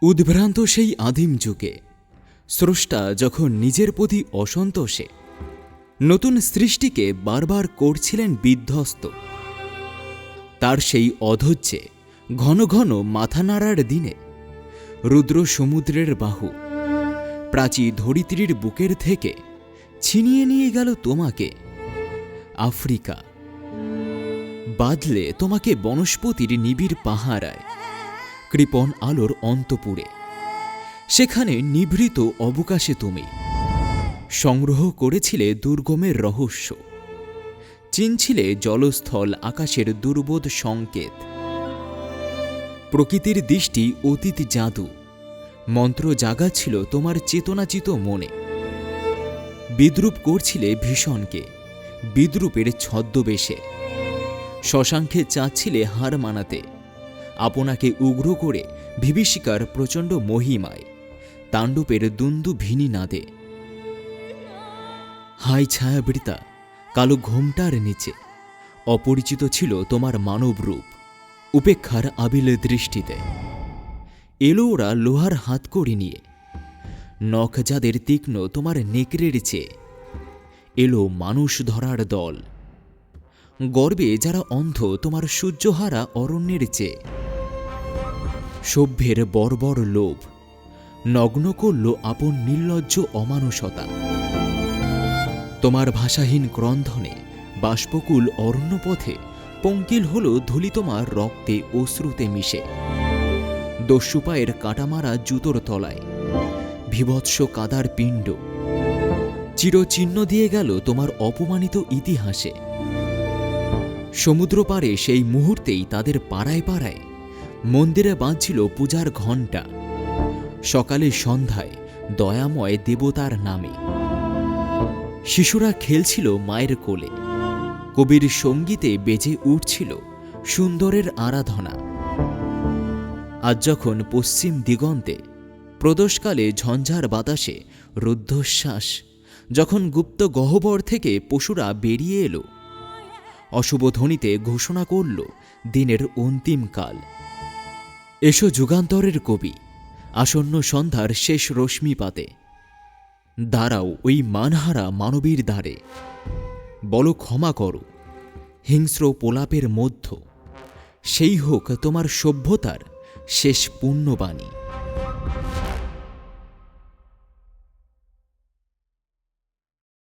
উদ্ভ্রান্ত সেই আদিম যুগে স্রষ্টা যখন নিজের প্রতি অসন্তোষে নতুন সৃষ্টিকে বারবার করছিলেন বিধ্বস্ত, তার সেই অধৈর্যে ঘন ঘন মাথা নাড়ার দিনে রুদ্র সমুদ্রের বাহু প্রাচী ধরিত্রীর বুকের থেকে ছিনিয়ে নিয়ে গেল তোমাকে আফ্রিকা, বাঁধলে তোমাকে বনস্পতির নিবিড় পাহারায় কৃপণ আলোর অন্তপুরে। সেখানে নিভৃত অবকাশে তুমি সংগ্রহ করেছিলে দুর্গমের রহস্য, চিনছিলে জলস্থল আকাশের দুর্বোধ সংকেত। প্রকৃতির দৃষ্টি অতীত জাদু মন্ত্র জাগাচ্ছিল তোমার চেতনাচিত মনে। বিদ্রূপ করছিলে ভীষণকে বিদ্রূপের ছদ্মবেশে, শশাঙ্কে চাচ্ছিলে হার মানাতে আপনাকে উগ্র করে বিভীষিকার প্রচণ্ড মহিমায় তাণ্ডবের দুন্দুভিনী নাদে। হাই ছায়াবৃতা কালো ঘোমটার নিচে অপরিচিত ছিল তোমার মানব রূপ। উপেক্ষার আবিল দৃষ্টিতে এলো ওরা লোহার হাতকড়ি নিয়ে, নখ যাদের তীক্ষ্ণ তোমার নেকড়ের চেয়ে। এলো মানুষ ধরার দল, গর্বে যারা অন্ধ তোমার সূর্যহারা অরণ্যের চেয়ে। সভ্যের বর্বর লোভ নগ্ন করল আপন নির্লজ্জ অমানুষতা। তোমার ভাষাহীন ক্রন্ধনে বাষ্পকুল অরণ্যপথে পঙ্কিল হল ধূলি তোমার রক্তে অশ্রুতে মিশে। দস্যুপায়ের কাটামারা জুতোর তলায় বিভৎস কাদার পিণ্ড চিরচিহ্ন দিয়ে গেল তোমার অপমানিত ইতিহাসে। সমুদ্র পারে সেই মুহূর্তেই তাদের পাড়ায় পাড়ায় মন্দিরে বাজছিল পূজার ঘণ্টা, সকালে সন্ধ্যায় দয়াময় দেবতার নামে। শিশুরা খেলছিল মায়ের কোলে, কবির সঙ্গীতে বেজে উঠছিল সুন্দরের আরাধনা। আজ যখন পশ্চিম দিগন্তে প্রদোষকালে ঝঞ্ঝার বাতাসে রুদ্ধশ্বাস, যখন গুপ্ত গহ্বর থেকে পশুরা বেরিয়ে এলো, অশুভ ধ্বনিতে ঘোষণা করল দিনের অন্তিম কাল। এসো যুগান্তরের কবি, আসন্ন সন্ধ্যার শেষ রশ্মিপাতে দাঁড়াও ওই মানহারা মানবীর দ্বারে। বলো ক্ষমা করো হিংস্র পোলাপের মধ্য, সেই হোক তোমার সভ্যতার শেষ পুণ্যবাণী।